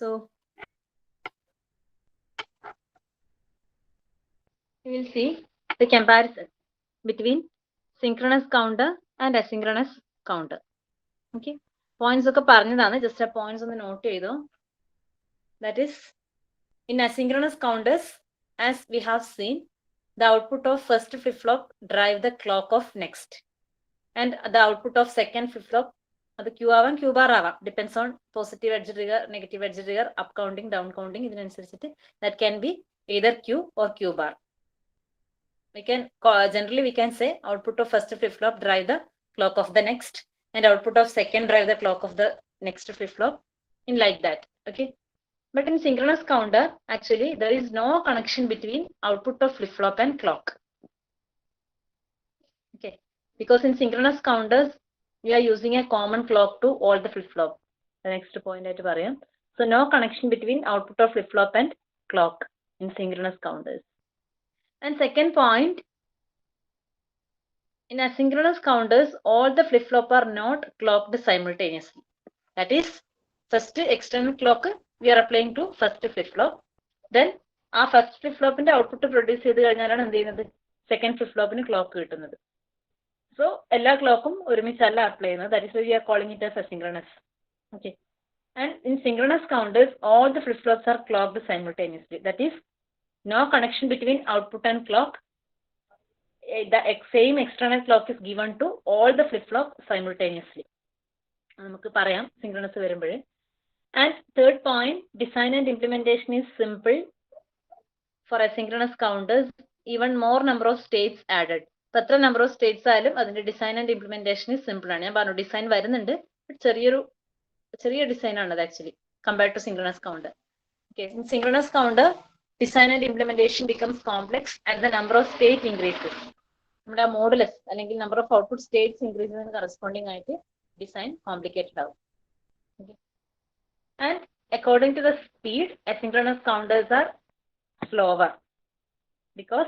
So we will see the comparison between synchronous counter and asynchronous counter. Okay, points ഒക്കെ പറഞ്ഞതാണ്, just a points ഒന്ന് note ചെയ്തോ. That is, in asynchronous counters, as we have seen, the output of first flip-flop drive the clock of next, and the output of second flip-flop, അത് Q ആവാം Q bar ആവാം, depends on positive edge trigger, negative edge trigger, up counting, down counting, ഇതിനനുസരിച്ചിട്ട് that can be either Q or Q bar. We can generally we can say output of first flip-flop drive the clock of the next, and output of second drive the clock of the next flip-flop, in like that. Okay, but in synchronous counter, actually there is no connection between output of flip-flop and clock. Okay, because in synchronous counters we are using a common clock to all the flip-flop. The next point I parayam. So no connection between output of flip-flop and clock in synchronous counters. And second point, in asynchronous counters, all the flip-flop are not clocked simultaneously. That is, first external clock we are applying to first flip-flop. Then our first flip-flop in the output produce the second flip-flop in clock. So, all clock apply. That is why we are calling it as asynchronous. Okay. And in synchronous counters, all the flip-flops are clocked simultaneously. That is, no connection between output and clock. The same external clock is given to all the flip-flop simultaneously. Synchronous. And third point, design and implementation is simple. For asynchronous counters, even more number of states added. Patra number of states added, the design and implementation is simple. Design but design actually compared to synchronous counter. Okay, in synchronous counter, design and implementation becomes complex as the number of states increases. Modulus, number of output states increases in corresponding design complicated out. Okay. And according to the speed, asynchronous counters are slower because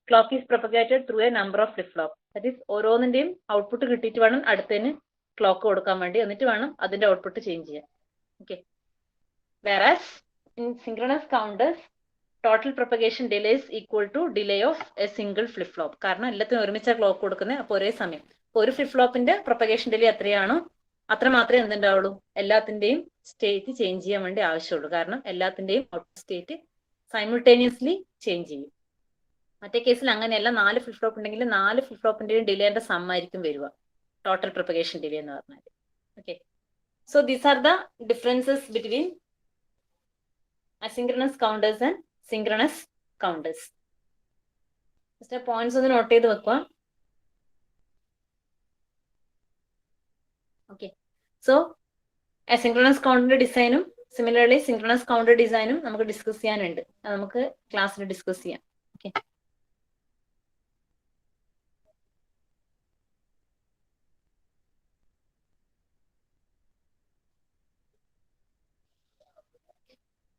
clock is propagated through a number of flip-flop. That is, ഓരോന്നിന്റെയും output കിട്ടിയിട്ട് വേണം അടുത്തതിന് clock കൊടുക്കാൻ വേണ്ടി, എന്നിട്ട് വേണം അതിന്റെ output change ചെയ്യാൻ. Okay. Whereas in synchronous counters, total propagation delay is equal to delay of a single flip-flop. കാരണം എല്ലാത്തിനും ഒരുമിച്ച ക്ലോക്ക് കൊടുക്കുന്നത് അപ്പോൾ ഒരേ സമയം. ഒരു ഫ്ലിപ്പ്-ഫ്ലോപ്പിന്റെ propagation delay എത്രയാണോ അത്ര മാത്രമേ എന്തുണ്ടാവുള്ളൂ, എല്ലാത്തിന്റെയും സ്റ്റേറ്റ് ചേഞ്ച് ചെയ്യാൻ വേണ്ടി ആവശ്യമുള്ളൂ. കാരണം എല്ലാത്തിന്റെയും ഔട്ട്പുട്ട് സ്റ്റേറ്റ് സൈമിൾട്ടേനിയസ്ലി ചേഞ്ച് ചെയ്യും. മറ്റേ കേസിൽ അങ്ങനെയല്ല, 4 ഫ്ലിപ്പ്-ഫ്ലോപ്പ് ഉണ്ടെങ്കിൽ 4 ഫ്ലിപ്പ്-ഫ്ലോപ്പിന്റെയും ഡിലേന്റെ സം ആയിരിക്കും വരിക, ടോട്ടൽ പ്രൊപ്പഗേഷൻ ഡിലേ എന്ന് പറഞ്ഞാൽ. Okay, so these are the differences between asynchronous counters and synchronous counters. Just points ഒന്ന് നോട്ട് ചെയ്ത് വെക്കുക. Okay, so asynchronous counter ഡിസൈനും സിമിലർലി synchronous counter ഡിസൈനും നമുക്ക് ഡിസ്കസ് ചെയ്യാനുണ്ട്. അത് നമുക്ക് ക്ലാസ്സിൽ ഡിസ്കസ് ചെയ്യാം. Okay,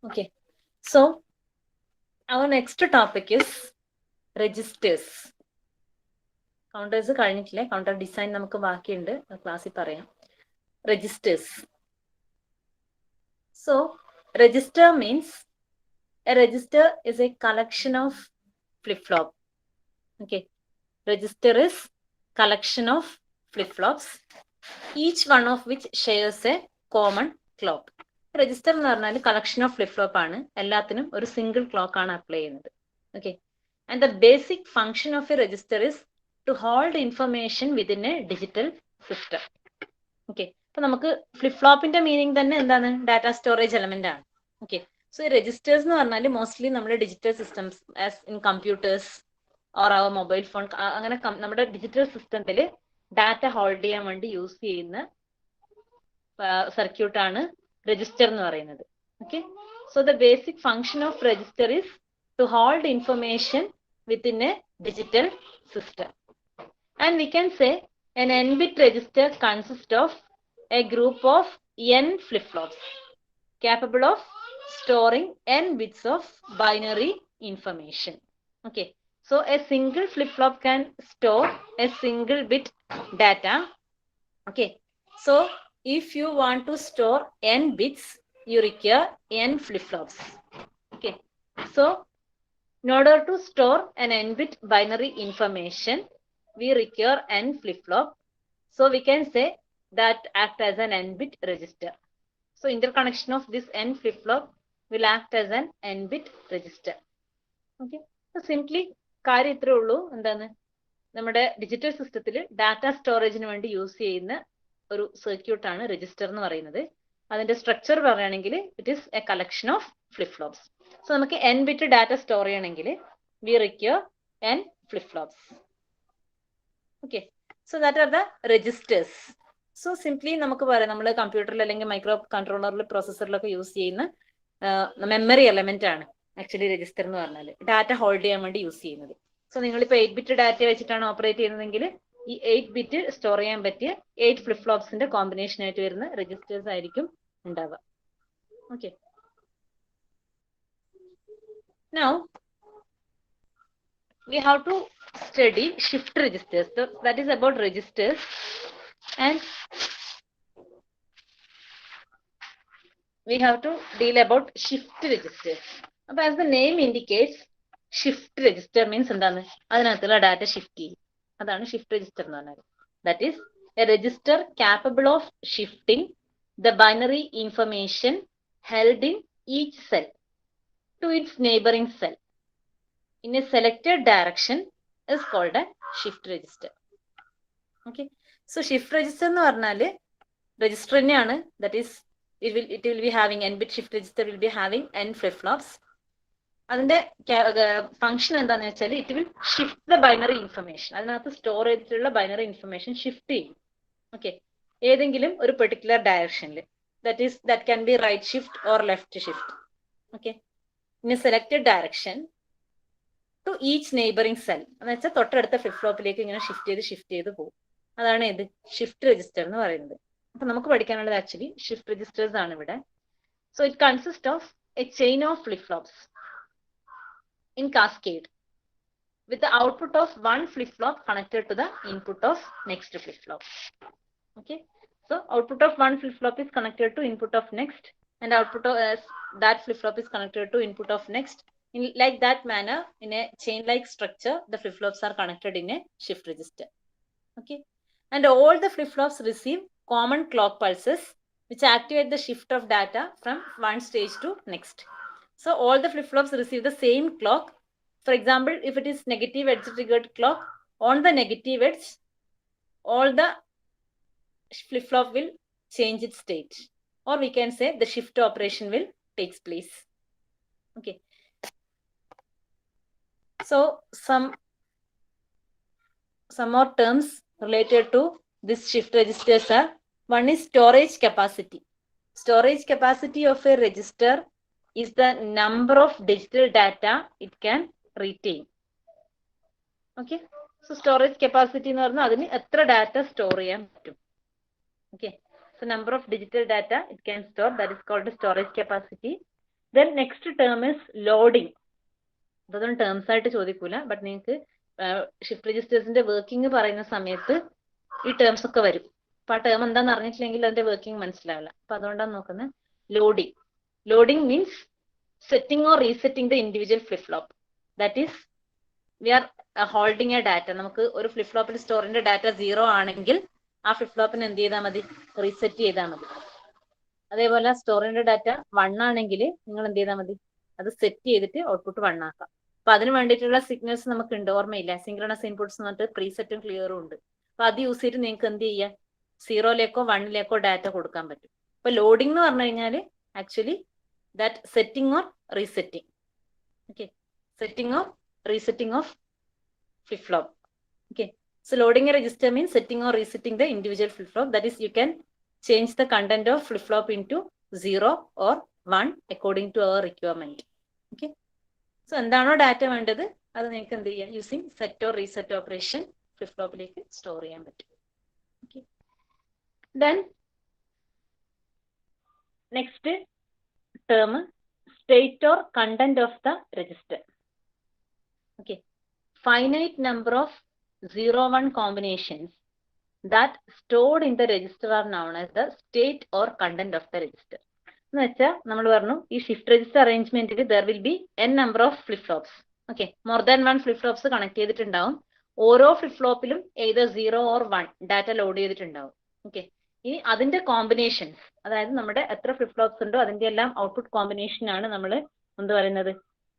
okay, so our next topic is registers. Counters കഴിഞ്ഞിട്ടില്ലേ, counter design നമുക്ക് ബാക്കിയുണ്ട്, ക്ലാസ്സിൽ പറയാം. Registers. So register means a register is a collection of flip-flop. Okay, register is collection of flip-flops, each one of which shares a common clock. Register എന്ന് പറഞ്ഞാൽ collection of flip-flop ആണ്, എല്ലാത്തിനും ഒരു single clock ആണ് apply ചെയ്യുന്നത്. Okay, and the basic function of a register is to hold information within a digital system. Okay, അപ്പൊ നമുക്ക് ഫ്ലിപ്പ്-ഫ്ലോപ്പിന്റെ meaning തന്നെ എന്താണ്, ഡാറ്റ സ്റ്റോറേജ് എലമെന്റ് ആണ്. ഓക്കെ, സോ ഈ രജിസ്റ്റേഴ്സ് എന്ന് പറഞ്ഞാൽ മോസ്റ്റ്ലി നമ്മുടെ digital systems as in computers or our mobile phone, അങ്ങനെ നമ്മുടെ ഡിജിറ്റൽ സിസ്റ്റത്തിൽ ഡാറ്റ ഹോൾഡ് ചെയ്യാൻ വേണ്ടി യൂസ് ചെയ്യുന്ന സർക്യൂട്ട് ആണ് രജിസ്റ്റർ എന്ന് പറയുന്നത്. Okay, so the basic function of register is to hold information within a digital system. And we can say an n-bit register consists of a group of n flip-flops capable of storing n bits of binary information. Okay, so a single flip-flop can store a single bit data. Okay, so if you want to store n bits, you require n flip-flops. Okay, so in order to store an n-bit binary information, we require n flip-flop. So we can say that act as an n-bit register. So interconnection of this n flip-flop will act as an n-bit register. Okay, so simply കാര്യം ഇത്രേ ഉള്ളൂ. എന്താണ് നമ്മുടെ digital സിസ്റ്റത്തിൽ data സ്റ്റോറേജിന് വേണ്ടി use ചെയ്യുന്ന ഒരു സർക്യൂട്ടാണ് രജിസ്റ്റർ എന്ന് പറയുന്നത്. അതിന്റെ സ്ട്രക്ചർ പറയുകയാണെങ്കിൽ it is A collection of flip flops. So നമുക്ക് n ബിറ്റ് ഡാറ്റ സ്റ്റോർ ചെയ്യണമെങ്കിൽ V require n flip flops. Okay, so that are the registers. So simply നമുക്ക് പറയാം, നമ്മൾ കമ്പ്യൂട്ടറിൽ അല്ലെങ്കിൽ മൈക്രോ കൺട്രോളറിൽ പ്രോസസ്സറിലൊക്കെ യൂസ് ചെയ്യുന്ന മെമ്മറി എലമെന്റ് ആണ് ആക്ച്വലി രജിസ്റ്റർ എന്ന് പറഞ്ഞാൽ, ഡാറ്റ ഹോൾഡ് ചെയ്യാൻ വേണ്ടി യൂസ് ചെയ്യുന്നത്. സോ നിങ്ങളിപ്പോൾ 8 ബിറ്റ് ഡാറ്റ വെച്ചിട്ടാണ് ഓപ്പറേറ്റ് ചെയ്യുന്നതെങ്കിൽ ഈ 8 ബിറ്റ് സ്റ്റോർ ചെയ്യാൻ പറ്റിയ 8 ഫ്ലിപ്പ് ഫ്ലോപ്സിന്റെ കോമ്പിനേഷൻ ആയിട്ട് വരുന്ന രജിസ്റ്റേഴ്സ് ആയിരിക്കും ഉണ്ടാവുക. Okay, now we have to study shift registers. So that is about registers, and we have to deal about shift registers. But as the name indicates, shift register means എന്താണ്, അതിനകത്തുള്ള data shift ചെയ്യും. അതാണ് shift register എന്ന് പറഞ്ഞാൽ. That is a register capable of shifting the binary information held in each cell to its neighboring cell in a selected direction is called a shift register. Okay, so shift register എന്ന് പറഞ്ഞാൽ register തന്നെയാണ്. That is it will be having n bit shift register will be having n flip flops. അതിന്റെ function എന്താണെന്ന് വെച്ചാൽ it will shift the binary information. അതിനകത്ത് store ചെയ്തിട്ടുള്ള binary information shift ചെയ്യും. Okay, ഏതെങ്കിലും ഒരു പെർട്ടിക്കുലർ ഡയറക്ഷനിൽ. That can be right shift or left shift. Okay, in a selected direction to each neighbouring cell എന്ന് വെച്ചാൽ തൊട്ടടുത്ത ഫ്ലിപ്പ് ഫ്ലോപ്പിലേക്ക് ഇങ്ങനെ ഷിഫ്റ്റ് ചെയ്ത് പോകും. അതാണ് ഇത് ഷിഫ്റ്റ് രജിസ്റ്റർ എന്ന് പറയുന്നത്. അപ്പൊ നമുക്ക് പഠിക്കാനുള്ളത് ആക്ച്വലി ഷിഫ്റ്റ് രജിസ്റ്റേഴ്സ് ആണ് ഇവിടെ. So it consist of A chain of flip flops in cascade with the output of one flip flop connected to the input of next flip flop. Okay, so output of one flip flop is connected to input of next, and output of that flip flop is connected to input of next. In like that manner, in a chain like structure, the flip flops are connected in a shift register. Okay, and all the flip flops receive common clock pulses which activate the shift of data from one stage to next. So all the flip flops receive the same clock. For example, if it is negative edge triggered clock, on the negative edge, all the flip flop will change its state, or we can say the shift operation will takes place. Okay. So some more terms related to this shift registers are: one is storage capacity. Storage capacity of a register is the number of digital data it can retain. Okay, so storage capacity എന്ന് പറഞ്ഞാൽ അതിന് എത്ര data store ചെയ്യാൻ പറ്റും. Okay, so number of digital data it can store, that is called storage capacity. Then next term is loading. അതൊന്നും terms ആയിട്ട് ചോദിക്കൂല, but നിങ്ങൾക്ക് shift രജിസ്റ്റേഴ്സിന്റെ working പറയുന്ന സമയത്ത് ഈ ടേംസ് ഒക്കെ വരും. അപ്പൊ ആ ടേം എന്താണെന്ന് അറിഞ്ഞിട്ടില്ലെങ്കിൽ അതിന്റെ വർക്കിംഗ് മനസ്സിലാവില്ല. അപ്പൊ അതുകൊണ്ടാണ് നോക്കുന്നത് loading. Loading means setting or resetting the individual flip flop. That is, we are holding a data. നമുക്ക് ഒരു ഫ്ലിപ്പ് ഫ്ലോപ്പിൽ സ്റ്റോർ ചെയ്യേണ്ട ഡാറ്റ 0 ആണെങ്കിൽ ആ ഫ്ലിപ്പ് ഫ്ലോപ്പിന് എന്ത് ചെയ്താൽ മതി, റീസെറ്റ് ചെയ്താൽ മതി. അതേപോലെ സ്റ്റോർ ചെയ്യേണ്ട ഡാറ്റ 1 ആണെങ്കിൽ നിങ്ങൾ എന്ത് ചെയ്താൽ മതി, അത് സെറ്റ് ചെയ്തിട്ട് ഔട്ട്പുട്ട് 1 ആക്കാം. അപ്പൊ അതിന് വേണ്ടിയിട്ടുള്ള സിഗ്നൽസ് നമുക്ക് ഉണ്ട്, ഓർമ്മയില്ല, സിങ്ക്രണസ് ഇൻപുട്സ് എന്ന് പറഞ്ഞിട്ട് പ്രീസെറ്റും ക്ലിയറും ഉണ്ട്. അപ്പൊ അത് യൂസ് ചെയ്തിട്ട് നിങ്ങൾക്ക് എന്ത് ചെയ്യാം, 0ലേക്കോ 1ലേക്കോ ഡാറ്റ കൊടുക്കാൻ പറ്റും. അപ്പൊ ലോഡിംഗ് എന്ന് പറഞ്ഞു കഴിഞ്ഞാൽ actually that setting or resetting. Okay, setting or resetting of flip flop. Okay, so loading a register means setting or resetting the individual flip flop. That is, you can change the content of flip flop into 0 or 1 according to our requirement. Okay, so എന്താണോ data വേണ്ടത് അത് നിങ്ങൾക്ക് എന്ത് ചെയ്യാം, using set or reset operation flip ഫ്ലോപ്പിലേക്ക് store ചെയ്യാൻ പറ്റും. Okay, then next term state or content of the register. Okay, finite number of 0-1 combinations that stored in the register are known as the state or content of the register. എന്ന് വെച്ചാൽ നമ്മൾ പറഞ്ഞു ഈ shift register അറേഞ്ച്മെന്റിൽ there will be n number of flip flops. Okay, more than 1 flip flops connect ചെയ്തിട്ടുണ്ടാവും. ഓരോ flip ഫ്ലോപ്പിലും either 0 or 1 data load ചെയ്തിട്ടുണ്ടാവും. ഓക്കെ, ഇനി അതിന്റെ കോമ്പിനേഷൻസ്, അതായത് നമ്മുടെ എത്ര ഫ്ലിപ്പ് ഫ്ലോപ്സ് ഉണ്ടോ അതിന്റെ എല്ലാം ഔട്ട്പുട്ട് കോമ്പിനേഷൻ ആണ് നമ്മൾ എന്ത് പറയുന്നത്,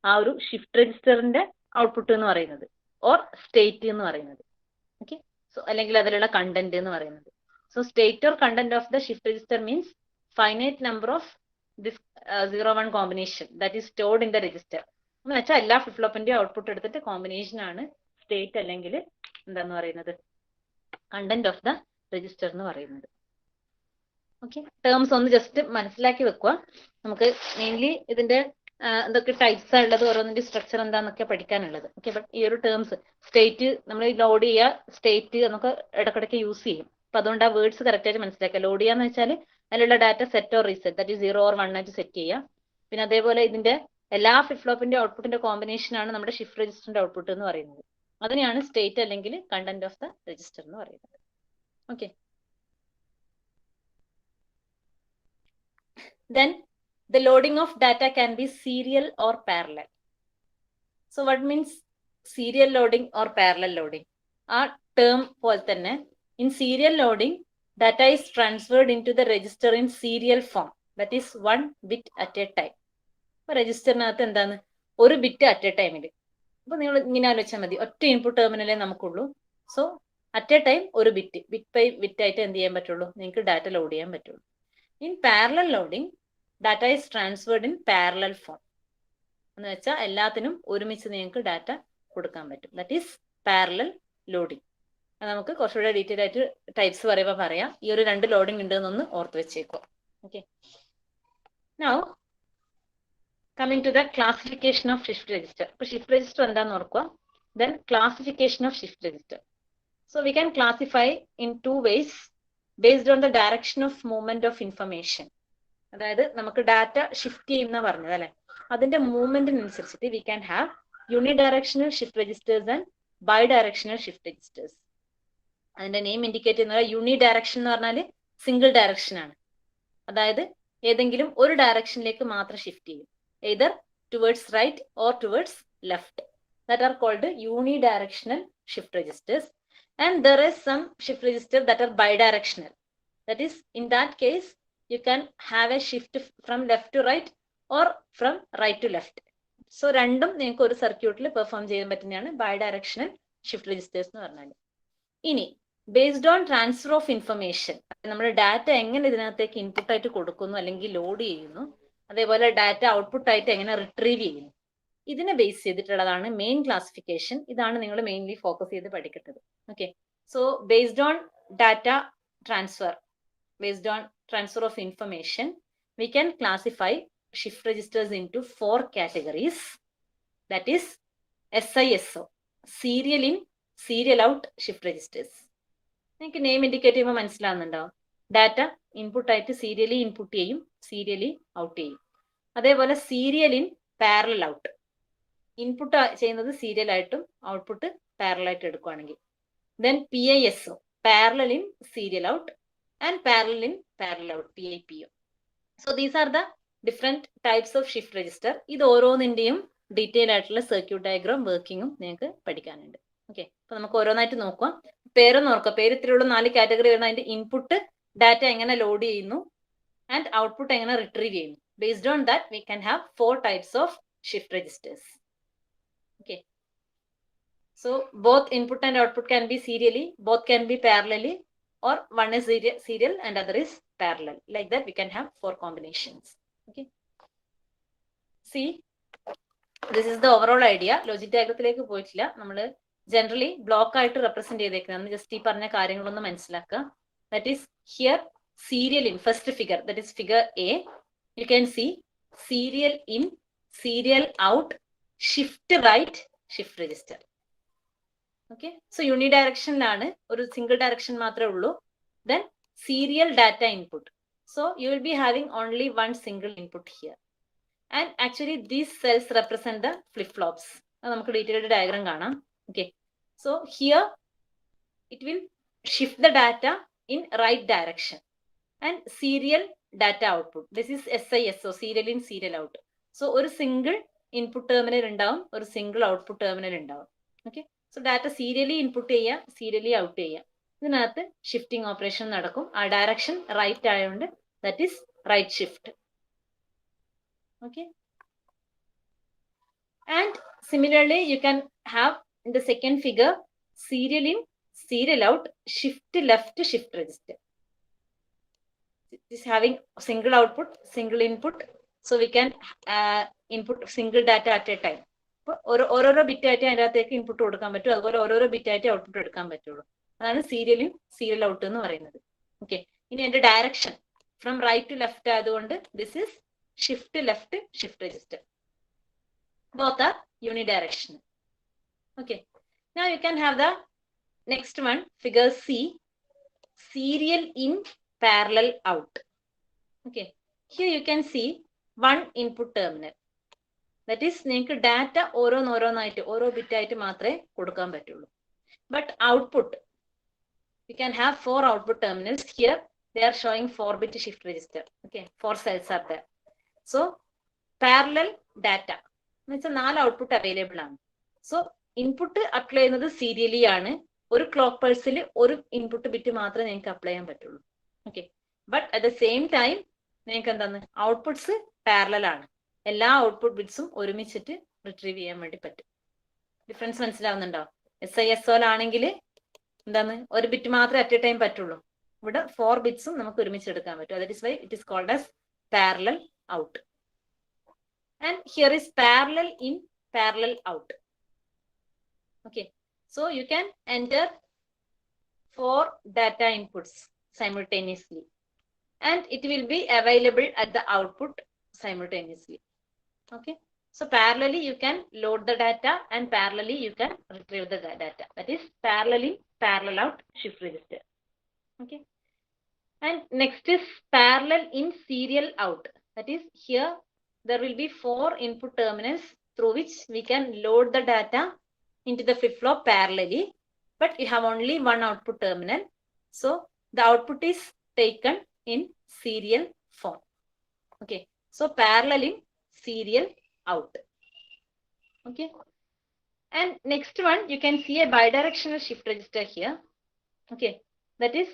ആ ഒരു ഷിഫ്റ്റ് രജിസ്റ്ററിന്റെ ഔട്ട്പുട്ട് എന്ന് പറയുന്നത്, ഓർ സ്റ്റേറ്റ് എന്ന് പറയുന്നത്. ഓക്കെ, സോ അല്ലെങ്കിൽ അതിലുള്ള കണ്ടന്റ് എന്ന് പറയുന്നത്. So state or content of the shift register means finite number of this 0-1 combination that is stored in the register. എന്ന് വെച്ചാൽ എല്ലാ ഫ്ലിപ്പ് ഫ്ലോപ്പിന്റെ ഔട്ട്പുട്ട് എടുത്തിട്ട് കോമ്പിനേഷൻ ആണ് സ്റ്റേറ്റ് അല്ലെങ്കിൽ എന്താന്ന് പറയുന്നത്, കണ്ടന്റ് ഓഫ് ദ രജിസ്റ്റർ എന്ന് പറയുന്നത്. ഓക്കെ, ടേംസ് ഒന്ന് ജസ്റ്റ് മനസ്സിലാക്കി വെക്കുക. നമുക്ക് മെയിൻലി ഇതിന്റെ എന്തൊക്കെ ടൈപ്സ് ഉള്ളത്, ഓരോന്നിന്റെ സ്ട്രക്ചർ എന്താന്നൊക്കെ പഠിക്കാനുള്ളത്. ഓക്കെ, ബട്ട് ഈ ഒരു ടേംസ് സ്റ്റേറ്റ് നമ്മൾ ലോഡ് ചെയ്യുക, സ്റ്റേറ്റ് എന്നൊക്കെ ഇടക്കിടയ്ക്ക് യൂസ് ചെയ്യും. അപ്പൊ അതുകൊണ്ട് ആ വേർഡ്സ് കറക്റ്റ് ആയിട്ട് മനസ്സിലാക്കുക. ലോഡ് ചെയ്യാന്ന് വെച്ചാൽ അതിലുള്ള data set or reset, that is 0 or 1 ആയിട്ട് സെറ്റ് ചെയ്യുക. പിന്നെ അതേപോലെ ഇതിന്റെ എല്ലാ ഫ്ലിപ്പ് ഫ്ലോപ്പിന്റെ ഔട്ട്പുട്ടിന്റെ കോമ്പിനേഷൻ ആണ് നമ്മുടെ ഷിഫ്റ്റ് രജിസ്റ്ററിന്റെ ഔട്ട്പുട്ട് എന്ന് പറയുന്നത്. അതിനെയാണ് സ്റ്റേറ്റ് അല്ലെങ്കിൽ കണ്ടന്റ് ഓഫ് ദ രജിസ്റ്റർ എന്ന് പറയുന്നത്. Okay, then the loading of data can be serial or parallel. So what means serial loading or parallel loading? ആ term പോലെ തന്നെ in serial loading data is transferred into the register in serial form, that is 1 bit at a time. അപ്പോൾ രജിസ്റ്ററിനകത്ത് എന്താണ്, ഒരു bit at A ടൈമിൽ. അപ്പോൾ നിങ്ങൾ ഇങ്ങനെ ആലോചിച്ചാൽ മതി, ഒറ്റ ഇൻപുട്ട് ടെർമിനലേ നമുക്കുള്ളൂ. സോ അറ്റ് എ ടൈം ഒരു ബിറ്റ് ബൈ ബിറ്റ് ആയിട്ട് എന്ത് ചെയ്യാൻ പറ്റുള്ളൂ, നിങ്ങൾക്ക് ഡാറ്റ ലോഡ് ചെയ്യാൻ പറ്റുള്ളൂ. In parallel loading data is transferred in parallel form. എന്ന് വെച്ചാൽ എല്ലാത്തിനും ഒരുമിച്ച് നിങ്ങൾക്ക് ഡാറ്റ കൊടുക്കാൻ പറ്റും. That is parallel loading. നമുക്ക് കുറച്ചുകൂടെ ഡീറ്റെയിൽ ആയിട്ട് ടൈപ്സ് പറയുമ്പോൾ പറയാം. ഈ ഒരു 2 ലോഡിംഗ് ഉണ്ട് എന്നൊന്ന് ഓർത്ത് വെച്ചേക്കുക. Okay, now coming to the classification of shift register. ഇപ്പൊ ഷിഫ്റ്റ് രജിസ്റ്റർ എന്താന്ന് ഓർക്കുക. Then classification of shift register. So we can classify in 2 ways based on the direction of movement of information. അതായത് നമുക്ക് data shift ചെയ്യുന്ന പറഞ്ഞത് അല്ലെ, അതിന്റെ മൂവ്മെന്റിനനുസരിച്ചിട്ട് we can have unidirectional shift registers and bidirectional shift registers. അതിന്റെ name indicate ചെയ്യുന്നത് uni direction എന്ന് പറഞ്ഞാൽ സിംഗിൾ ഡയറക്ഷൻ ആണ്. അതായത് ഏതെങ്കിലും ഒരു ഡയറക്ഷനിലേക്ക് മാത്രം ഷിഫ്റ്റ് ചെയ്യും, either towards right or towards left. That are called unidirectional shift registers. And there is some shift register that are bidirectional. That is, in that case, you can have a shift from left to right or from right to left. So രണ്ടും നിങ്ങൾക്ക് ഒരു സർക്യൂട്ടിൽ perform ചെയ്യാൻ പറ്റുന്നതാണ് bidirectional shift registers എന്ന് പറഞ്ഞാൽ. ഇനി based on transfer of information, നമ്മൾ ഡാറ്റ എങ്ങനെ ഇതിനകത്തേക്ക് ഇൻപുട്ട് ആയിട്ട് കൊടുക്കുന്നു അല്ലെങ്കിൽ ലോഡ് ചെയ്യുന്നു, അതേപോലെ ഡാറ്റ ഔട്ട്പുട്ട് ആയിട്ട് എങ്ങനെ റിട്രീവ് ചെയ്യുന്നു, ഇതിനെ ബേസ് ചെയ്തിട്ടുള്ളതാണ് മെയിൻ ക്ലാസിഫിക്കേഷൻ. ഇതാണ് നിങ്ങൾ മെയിൻലി ഫോക്കസ് ചെയ്ത് പഠിക്കേണ്ടത്. Okay, so based on data transfer, based on transfer of information, we can classify shift registers into 4 categories. That is SISO, serial in, serial out shift registers. നിങ്ങൾക്ക് name indicate ചെയ്യുമ്പോൾ മനസ്സിലാവുന്നുണ്ടാവും. Data input ആയിട്ട് സീരിയലി input ചെയ്യും, സീരിയലി out ചെയ്യും. അതേപോലെ serial in, parallel out. Input ചെയ്യുന്നത് serial ആയിട്ടും output parallel ആയിട്ട് എടുക്കുകയാണെങ്കിൽ. Then PISO, parallel in, serial out, and parallel in, parallel out, PIPO. So these are the different types of shift register. ഇത് ഓരോന്നിന്റെയും detail ആയിട്ടുള്ള circuit diagram വർക്കിങ്ങും നിങ്ങൾക്ക് പഠിക്കാനുണ്ട്. Okay, അപ്പൊ നമുക്ക് ഓരോന്നായിട്ട് നോക്കാം. പേരൊന്ന് ഓർക്കുക. പേര് ഇത്രയുള്ള 4 കാറ്റഗറി വരുന്ന അതിന്റെ ഇൻപുട്ട് ഡാറ്റ എങ്ങനെ ലോഡ് ചെയ്യുന്നു ആൻഡ് ഔട്ട്പുട്ട് എങ്ങനെ റിട്രീവ് ചെയ്യുന്നു. Based on that we can have 4 types of shift registers. Okay, so both input and output can be serially, both can be parallelly, or one is serial and other is parallel. Like that we can have 4 combinations. Okay, see, this is the overall idea. Logic diagram പോയിട്ടില്ല, നമ്മൾ generally block ആയിട്ട് represent ചെയ്തേക്കുന്നത്. Just ഈ പറഞ്ഞ കാര്യങ്ങളൊന്ന് മനസ്സിലാക്കുക. That is here serial in, first figure, that is figure A. You can see serial in, serial out, shift right, shift register. Okay, so യൂണിഡയറക്ഷനിലാണ്, ഒരു സിംഗിൾ ഡയറക്ഷൻ മാത്രമേ ഉള്ളൂ. Then serial data input. So you will be having only 1 single input here. And actually these cells represent the flip flops. അത് നമുക്ക് detailed diagram കാണാം. Okay, so here it will shift the data in right direction and serial data output. This is SISO, serial in, serial out. So ഒരു single input terminal ഉണ്ടാവും, ഒരു single output terminal ഉണ്ടാവും. Okay, so data serially input ചെയ്യുക, serially out ചെയ്യുക. ഇതിനകത്ത് shifting operation നടക്കും. ആ direction right ആയതുകൊണ്ട് that is right shift. Okay, and similarly you can have in the second figure serial in, serial out, shift left, shift register. It is having single output, single input, so we can input single data at a time. ഓരോരോ bit ആയിട്ട് അതിൻ്റെ അകത്തേക്ക് input കൊടുക്കാൻ പറ്റും, അതുപോലെ ഓരോരോ bit ആയിട്ട് output എടുക്കാൻ പറ്റുള്ളൂ. അതാണ് സീരിയൽ ഇൻ, സീരിയൽ ഔട്ട് എന്ന് പറയുന്നത്. ഓക്കെ, ഇനി എന്റെ direction from right to left ആയതുകൊണ്ട് this is shift left, shift register. Both are unidirectional. Okay, now you can have the next one, figure C, serial in, parallel out. Okay, here you can see one input terminal. That is, നിങ്ങൾക്ക് data ഓരോന്നായിട്ട് ഓരോ bit ആയിട്ട് മാത്രമേ കൊടുക്കാൻ പറ്റുള്ളൂ. But output you can have 4 output terminals. Here they are showing 4-bit shift register. Okay, 4 cells are there. So parallel data എന്ന് വെച്ചാൽ 4 output available ആണ്. സോ ഇൻപുട്ട് അപ്ലൈ ചെയ്യുന്നത് സീരിയലി ആണ്. ഒരു ക്ലോക്ക് പൾസിൽ ഒരു ഇൻപുട്ട് ബിറ്റ് മാത്രമേ നിങ്ങൾക്ക് അപ്ലൈ ചെയ്യാൻ പറ്റുള്ളൂ. Okay, but at the same time നിങ്ങൾക്ക് എന്താണ് ഔട്ട്പുട്ട്സ് പാരലൽ ആണ്. എല്ലാ ഔട്ട്പുട്ട് ബിറ്റ്സും ഒരുമിച്ചിട്ട് റിട്രീവ് ചെയ്യാൻ വേണ്ടി പറ്റും. ഡിഫറൻസ് മനസ്സിലാവുന്നുണ്ടോ? SISO ആണെങ്കിൽ എന്താണ് ഒരു ബിറ്റ് മാത്രമേ അറ്റ് എ ടൈം പറ്റുള്ളൂ. ഇവിടെ 4 ബിറ്റ്സും നമുക്ക് ഒരുമിച്ച് എടുക്കാൻ പറ്റും. That is why it is called as parallel out. And here is parallel in, parallel out. Okay, so you can enter 4 data inputs simultaneously and it will be available at the output simultaneously. Okay, so parallelly you can load the data and parallelly you can retrieve the data. That is parallel in, parallel out, shift register. Okay, and next is parallel in, serial out. That is, here there will be 4 input terminals through which we can load the data into the flip-flop parallelly, but you have only one output terminal. So the output is taken in serial form. Okay, so parallel in, serial out. Okay, and next one you can see a bidirectional shift register here. Okay, that is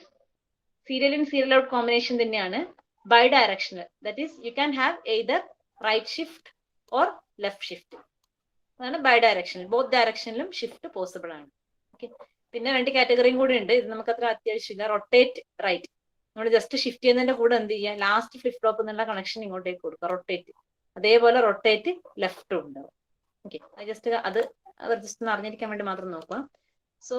serial in, serial out combination തന്നെയാണ്, bidirectional. That is, you can have either right shift or left shift. അതാണ് bidirectional. Both ഡയറക്ഷനിലും shift possible ആണ്. Okay, പിന്നെ 2 കാറ്റഗറിയും കൂടി ഉണ്ട്. ഇത് നമുക്ക് അത്ര അത്യാവശ്യമില്ല. റൊട്ടേറ്റ് റൈറ്റ്, നമ്മൾ ജസ്റ്റ് ഷിഫ്റ്റ് ചെയ്യുന്നതിന്റെ കൂടെ എന്ത് ചെയ്യുക, ലാസ്റ്റ് ഫ്ലിപ്പ് ഫ്ലോപ്പ് എന്നുള്ള കണക്ഷൻ ഇങ്ങോട്ടേക്ക് കൊടുക്കുക, റൊട്ടേറ്റ്. അതേപോലെ റൊട്ടേറ്റ് ലെഫ്റ്റും ഉണ്ടാവും. ഓക്കെ, ജസ്റ്റ് അത് ജസ്റ്റ് ഒന്ന് അറിഞ്ഞിരിക്കാൻ വേണ്ടി മാത്രം നോക്കുക. സോ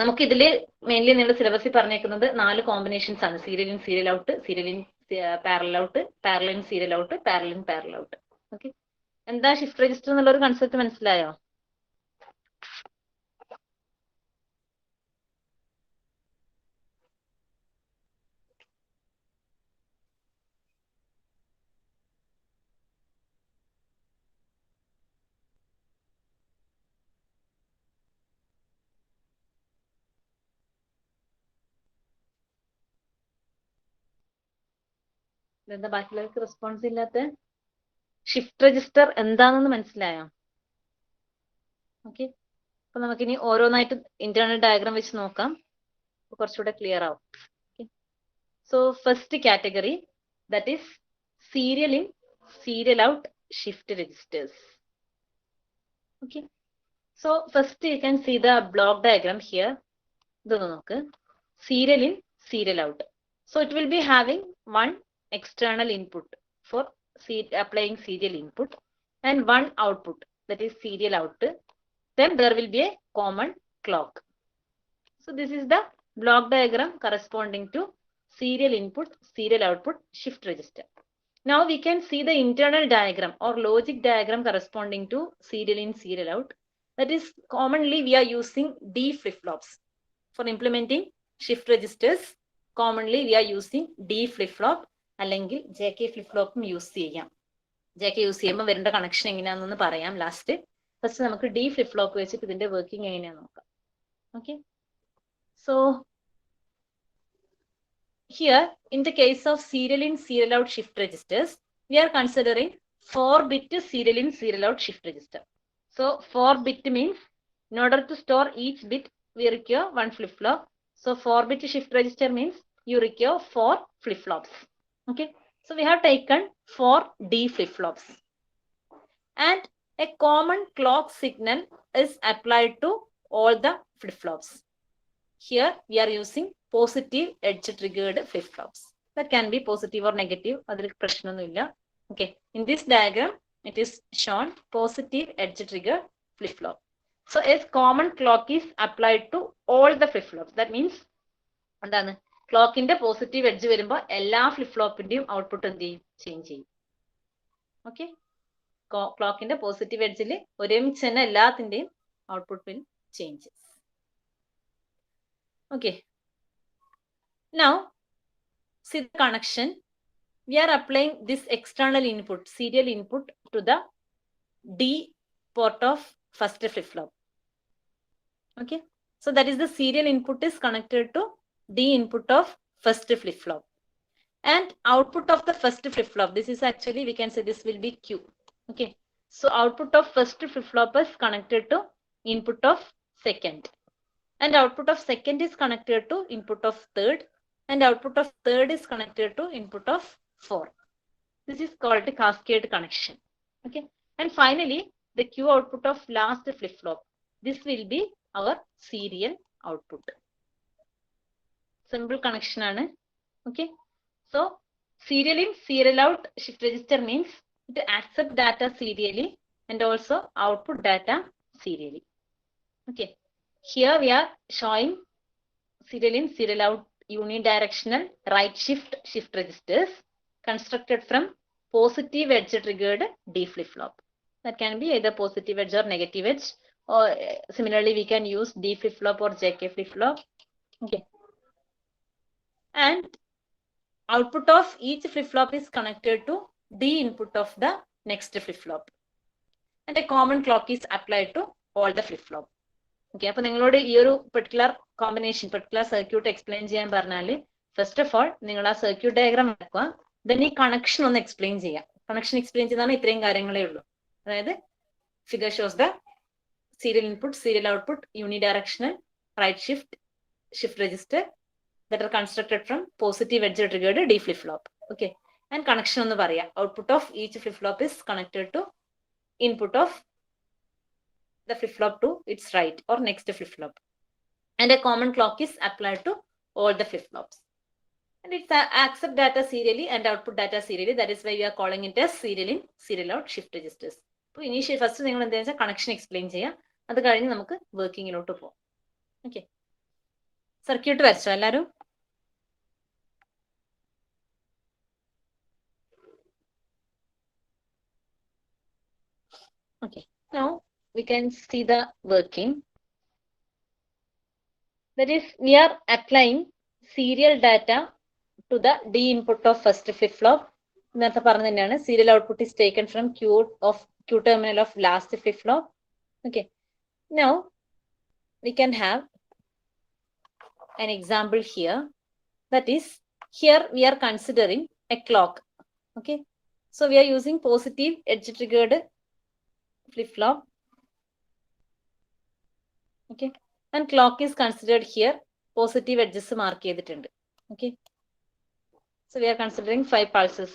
നമുക്ക് ഇതില് മെയിൻലി നിങ്ങളുടെ സിലബസിൽ പറഞ്ഞേക്കുന്നത് 4 കോമ്പിനേഷൻസ് ആണ്. Serial in, serial out, serial in parallel out, parallel in, serial out, parallel in, parallel out. Okay, എന്താ ഷിഫ്റ്റ് രജിസ്റ്റർ എന്നുള്ള ഒരു കൺസെപ്റ്റ് മനസ്സിലായോ? എന്താ ബാക്കിയുള്ളവർക്ക് റെസ്പോൺസ് ഇല്ലാത്ത? ഷിഫ്റ്റ് രജിസ്റ്റർ എന്താണെന്ന് മനസ്സിലായോ? ഓക്കെ, അപ്പൊ നമുക്കിനി ഓരോന്നായിട്ട് ഇന്റേണൽ ഡയഗ്രാം വെച്ച് നോക്കാം, കുറച്ചുകൂടെ ക്ലിയർ ആവും. So first category, that is serial in, serial out, shift registers. Okay, so first you can see the block diagram here. ഇതൊന്ന് നോക്ക്, serial in, serial out. So it will be having one external input for applying serial input and one output, that is serial out. Then there will be a common clock. So this is the block diagram corresponding to serial input, serial output, shift register. Now we can see the internal diagram or logic diagram corresponding to serial in, serial out. That is, commonly we are using D flip-flops for implementing shift registers. Commonly we are using D flip-flop അല്ലെങ്കിൽ JK flip-flop use ചെയ്യാം. JK use ചെയ്യുമ്പോൾ വരേണ്ട connection എങ്ങനെയാണെന്ന് പറയാം last. First നമുക്ക് D flip-flop വെച്ചിട്ട് ഇതിന്റെ working എങ്ങനെയാണെന്ന് നോക്കാം. Okay, so here, in the case of serial in, serial out shift registers, we are considering 4-bit serial in, serial out shift register. So 4-bit means in order to store each bit, we require one flip-flop. So 4-bit shift register means you require 4 flip-flops. Okay. So we have taken 4 D flip-flops. And a common clock signal is applied to all the flip-flops. Here we are using positive edge triggered flip-flops. That can be positive or negative. Okay. In this diagram, it is shown positive edge trigger flip-flop. So a common clock is applied to all the flip-flops. That means clock in the positive edge വരുമ്പോൾ എല്ലാ flip-flopന്റെയും output change ചെയ്യും. Okay. Clock in the positive edge ഒരുമിച്ച് തന്നെ എല്ലാത്തിന്റെയും output will changes. Okay. Now, see the connection. We are applying this external input, serial input to the D port of first flip-flop. Okay. So that is the serial input is connected to D input of first flip-flop. And output of the first flip-flop, this is actually, we can say this will be Q. Okay. So output of first flip-flop is connected to input of second. And output of second is connected to input of third. And output of third is connected to input of 4. This is called a cascade connection. Okay. And finally, the Q output of last flip-flop. This will be our serial output. Simple connection. Okay. So, serial in, serial out shift register means it accept data serially and also output data serially. Okay. Here we are showing serial in, serial out unidirectional right shift registers constructed from positive edge triggered D flip-flop. That can be either positive edge or negative edge, or similarly we can use D flip-flop or JK flip-flop. Okay. And output of each flip-flop is connected to D input of the next flip-flop. And a common clock is applied to all the flip-flop. Okay, അപ്പോൾ നിങ്ങളോട് ഈ ഒരു particular combination, particular circuit explain ചെയ്യാൻ പറഞ്ഞാൽ first of all നിങ്ങൾ ആ circuit diagram വരക്കുക, then ഈ connection ഒന്ന് explain ചെയ്യാം. Connection explain ചെയ്താൽ ഇത്രയും കാര്യങ്ങളേ ഉള്ളൂ. അതായത് figure shows the serial input, serial output, unidirectional, right shift register that are constructed from positive edge triggered D flip-flop. Okay, and connection ഒന്ന് പറയാം. Output of each flip-flop is connected to input of the flip-flop to its right or next flip-flop. And a common clock is applied to all the flip-flops. And it's accept data serially and output data serially. That is why we are calling it as serial in, serial out shift registers. So initially first നിങ്ങൾ എന്താ വെച്ചാൽ connection explain ചെയ്യാം. അത് കഴിഞ്ഞ് നമുക്ക് വർക്കിങ്ങിലോട്ട് പോകാം. Okay. Circuit വരച്ചോ എല്ലാവരും? Okay. Now we can see the working. That is, we are applying serial data to the D input of first flip-flop. Serial output is taken from Q terminal of last flip-flop. Okay. Now we can have an example here. That is, here we are considering a clock. Okay. So we are using positive edge triggered flip-flop. Okay. And clock is considered here. Positive edges mark ചെയ്തിട്ടുണ്ട്. Okay. So we are considering 5 pulses.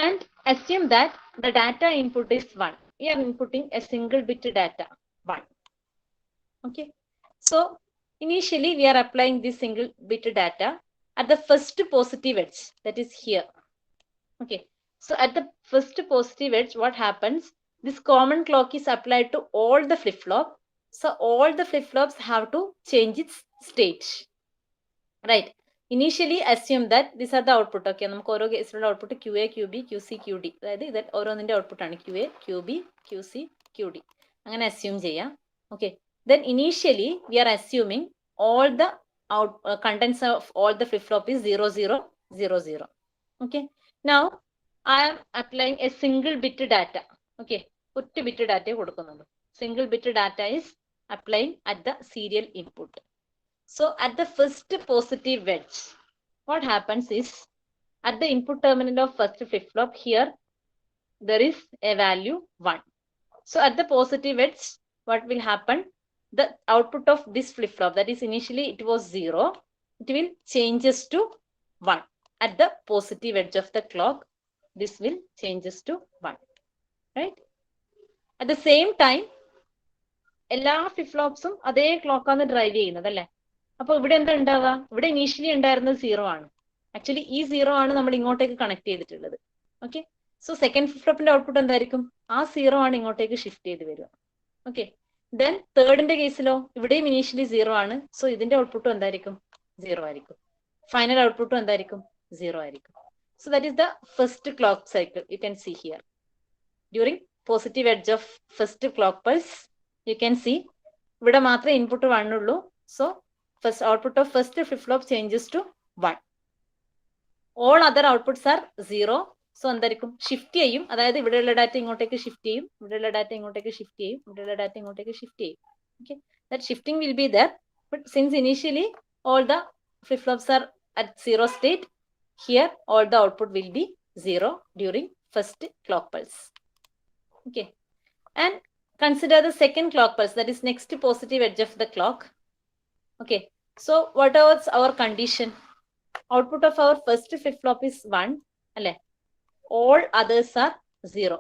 And assume that the data input is 1. We are inputting a single bit data 1. Okay. So initially we are applying this single bit data at the first positive edge, that is here. Okay. So at the first positive edge, what happens? This common clock is applied to all the flip-flop. So all the flip-flops have to change its state. Right. Initially assume that these are the output. Okay. നമുക്ക് ഓരോ കേസിലുള്ള output QA, QB, QC, QD. അതായത് ഇത് ഓരോന്നിന്റെ output ആണ് QA, QB, QC, QD. അങ്ങനെ assume ചെയ്യാം. Okay. Then initially we are assuming all the contents of all the flip-flop is 0, 0, 0, 0. Okay. Now I am applying a single bit data. Okay. ഒറ്റ bit data കൊടുക്കുന്നുള്ളൂ. Single bit data is applying at the serial input. So at the first positive edge, what happens is at the input terminal of first flip-flop, here there is a value 1. So at the positive edge, what will happen? The output of this flip-flop, that is initially it was 0, it will changes to 1. At the positive edge of the clock, this will changes to 1, right? At the same time, എല്ലാ flip ഫ്ലോപ്സും അതേ ക്ലോക്കാണ് drive ചെയ്യുന്നത് അല്ലേ? അപ്പൊ ഇവിടെ എന്താ ഉണ്ടാവുക? ഇവിടെ initially ഉണ്ടായിരുന്നത് 0 ആണ്. ആക്ച്വലി ഈ 0 ആണ് നമ്മൾ ഇങ്ങോട്ടേക്ക് കണക്ട് ചെയ്തിട്ടുള്ളത്. ഓക്കെ, സോ സെക്കൻഡ് ഫ്ലിപ്പ് ഫ്ലോപ്പിന്റെ ഔട്ട്പുട്ട് എന്തായിരിക്കും? ആ 0 ആണ് ഇങ്ങോട്ടേക്ക് ഷിഫ്റ്റ് ചെയ്ത് വരിക. ഓക്കെ, ദെൻ തേർഡിന്റെ കേസിലോ ഇവിടെയും ഇനീഷ്യലി 0 ആണ്. സോ ഇതിന്റെ ഔട്ട്പുട്ടും എന്തായിരിക്കും? 0 ആയിരിക്കും. ഫൈനൽ ഔട്ട്പുട്ടും എന്തായിരിക്കും? 0 ആയിരിക്കും. So that is the first clock cycle. You can see here during positive edge of first clock pulse. You can see ഇവിടെ മാത്രമേ ഇൻപുട്ട് 1 ഉള്ളൂ. So first output of first flip flop changes to 1. All other outputs are 0. സോ എന്തായിരിക്കും? Shift ചെയ്യും. അതായത് ഇവിടെയുള്ള data ഇങ്ങോട്ടേക്ക് shift ചെയ്യും, ഇവിടെയുള്ള ഡാറ്റ ഇങ്ങോട്ടേക്ക് ഷിഫ്റ്റ് ചെയ്യും, ഇവിടെയുള്ള ഡാറ്റ ഇങ്ങോട്ടേക്ക് ഷിഫ്റ്റ് ചെയ്യും. Okay, that shifting will be there. But since initially all the flip flops are at 0 state, here all the output will be 0 during first clock pulse. Okay, and consider the second clock pulse, that is next positive edge of the clock. Okay, so what was our condition? Output of our first flip flop is 1, alle? All others are 0,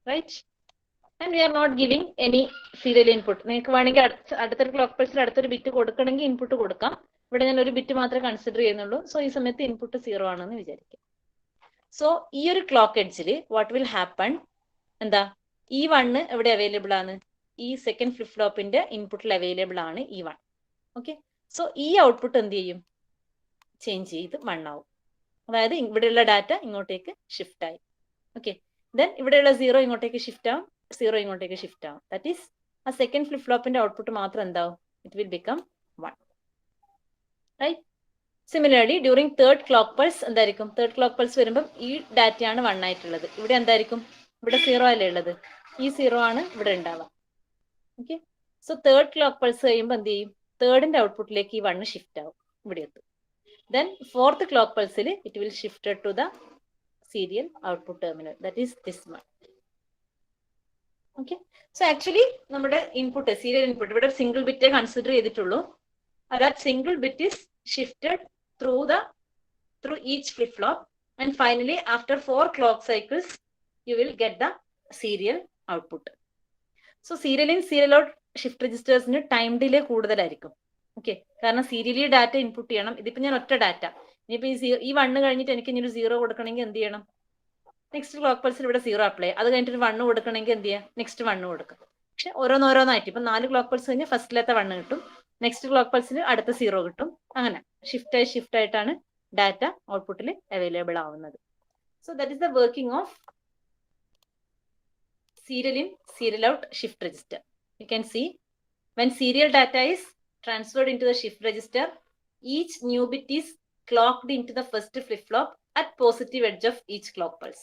right? And we are not giving any serial input. നിങ്ങൾക്ക് വേണമെങ്കിൽ അടുത്തൊരു clock പൾസിൽ അടുത്തൊരു bit കൊടുക്കണമെങ്കിൽ input കൊടുക്കാം. ഇവിടെ ഞാൻ ഒരു bit മാത്രമേ കൺസിഡർ ചെയ്യുന്നുള്ളൂ. സോ ഈ സമയത്ത് ഇൻപുട്ട് 0 ആണെന്ന് വിചാരിക്കാം. സോ ഈ ഒരു ക്ലോക്ക് എഡ്ജിൽ വാട്ട് വിൽ ഹാപ്പൺ? എന്താ? ഈ 1 എവിടെ അവൈലബിൾ ആണ്? ഈ സെക്കൻഡ് ഫ്ലിപ്പ് ഫ്ലോപ്പിന്റെ ഇൻപുട്ടിൽ അവൈലബിൾ ആണ് ഈ 1. ഓക്കെ, സോ ഈ ഔട്ട്പുട്ട് എന്ത് ചെയ്യും? ചേഞ്ച് ചെയ്ത് 1 ആവും. അതായത് ഇവിടെയുള്ള ഡാറ്റ ഇങ്ങോട്ടേക്ക് ഷിഫ്റ്റ് ആയി. ഓക്കെ, ദെൻ ഇവിടെയുള്ള 0 ഇങ്ങോട്ടേക്ക് ഷിഫ്റ്റ് ആവും, 0 ഇങ്ങോട്ടേക്ക് ഷിഫ്റ്റ് ആവും. ദാറ്റ് ഈസ് ആ സെക്കൻഡ് ഫ്ലിപ്പ് ഫ്ലോപ്പിന്റെ ഔട്ട്പുട്ട് മാത്രം എന്താവും? It will become 1, right? Similarly during third clock pulse എന്തായിരിക്കും? തേർഡ് ക്ലോക്ക് പൾസ് വരുമ്പം ഈ ഡാറ്റയാണ് 1 ആയിട്ടുള്ളത്. ഇവിടെ എന്തായിരിക്കും? ഇവിടെ 0 അല്ലേ ഉള്ളത്? ഈ 0 ആണ് ഇവിടെ ഉണ്ടാവുക. Okay, so third clock pulse കഴിയുമ്പോൾ എന്ത് ചെയ്യും? തേർഡിന്റെ ഔട്ട്പുട്ടിലേക്ക് ഈ 1 ഷിഫ്റ്റ് ആവും, ഇവിടെ എത്തും. ദെൻ ഫോർത്ത് ക്ലോക്ക് പൾസിൽ it will shifted to the serial output terminal, that is this one. Okay, so actually നമ്മുടെ ഇൻപുട്ട് സീരിയൽ ഇൻപുട്ട് ഇവിടെ സിംഗിൾ ബിറ്റേ കൺസിഡർ ചെയ്തിട്ടുള്ളൂ. That single bit is shifted through each flip flop, and finally after 4 clock cycles you will get the serial output. So serial in serial out shift registers ന് time delay കൂടുതലായിരിക്കും. Okay, കാരണം സീരിയലി data input ചെയ്യണം. ഇതിപ്പോ ഞാൻ ഒറ്റ data, ഇനിയിപ്പോ ഈ 1 കഴിഞ്ഞിട്ട് എനിക്ക് ഇനി ഒരു 0 കൊടുക്കണമെങ്കിൽ എന്ത് ചെയ്യണം? നെക്സ്റ്റ് ക്ലോക്ക് പൾസിൽ ഇവിടെ 0 അപ്ലൈ, അത് കഴിഞ്ഞിട്ട് ഒരു 1 കൊടുക്കണമെങ്കിൽ എന്ത് ചെയ്യാം? നെക്സ്റ്റ് 1 കൊടുക്കാം. പക്ഷെ ഓരോന്നോരോന്നായിട്ട് ഇപ്പൊ 4 ക്ലോക്ക് പൾസ് കഴിഞ്ഞാൽ ഫസ്റ്റിലത്തെ 1 കിട്ടും, നെക്സ്റ്റ് ക്ലോക്ക് പൾസിൽ അടുത്ത 0 കിട്ടും. അങ്ങനെ ഷിഫ്റ്റ് ആയിട്ടാണ് ഡാറ്റ ഔട്ട്പുട്ടിൽ അവൈലബിൾ ആവുന്നത്. So that is the working of serial in serial out shift register. You can see when serial data is transferred into the shift register, each new bit is clocked into the first flip flop at positive edge of each clock pulse.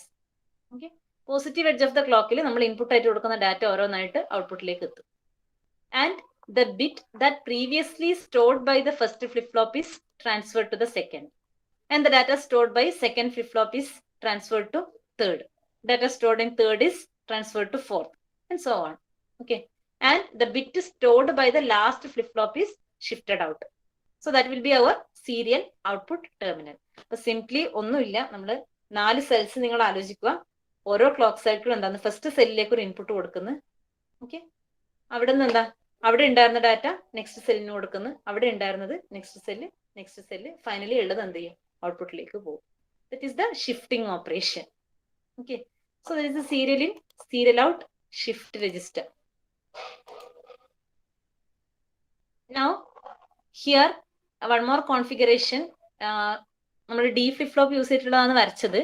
Okay, positive edge of the clock il nammal input ആയിട്ട് കൊടുക്കുന്ന data ഓരോന്നായിട്ട് ഔട്ട്പുട്ടിലേക്ക് എത്തും. And the bit that previously stored by the first flip flop is transferred to the second, and the data stored by second flip flop is transferred to third. Data stored in third is transferred to fourth, and so on. Okay, and the bit stored by the last flip flop is shifted out. So that will be our serial output terminal. So simply ഒന്നുമില്ല, നമ്മൾ 4 cells നിങ്ങൾ ആലോചിക്കുക. ഓരോ clock സൈക്കിളും എന്താണ്? First സെല്ലിലേക്ക് ഒരു input കൊടുക്കുന്നു. Okay, അവിടെ നിന്ന് എന്താ? അവിടെ ഉണ്ടായിരുന്ന ഡാറ്റ നെക്സ്റ്റ് സെല്ലിന് കൊടുക്കുന്നു, അവിടെ ഉണ്ടായിരുന്നത് നെക്സ്റ്റ് സെല്ല്, ഫൈനലി ഉള്ളത് എന്ത് ചെയ്യും? ഔട്ട്പുട്ടിലേക്ക് പോകും. That is the shifting operation. Okay, so there is a serial in serial out shift register. Now here one more configuration. നമ്മൾ ഡി ഫ്ലിപ്പ് ഫ്ലോപ്പ് യൂസ് ചെയ്തിട്ടുള്ളതാണ് വരച്ചത്.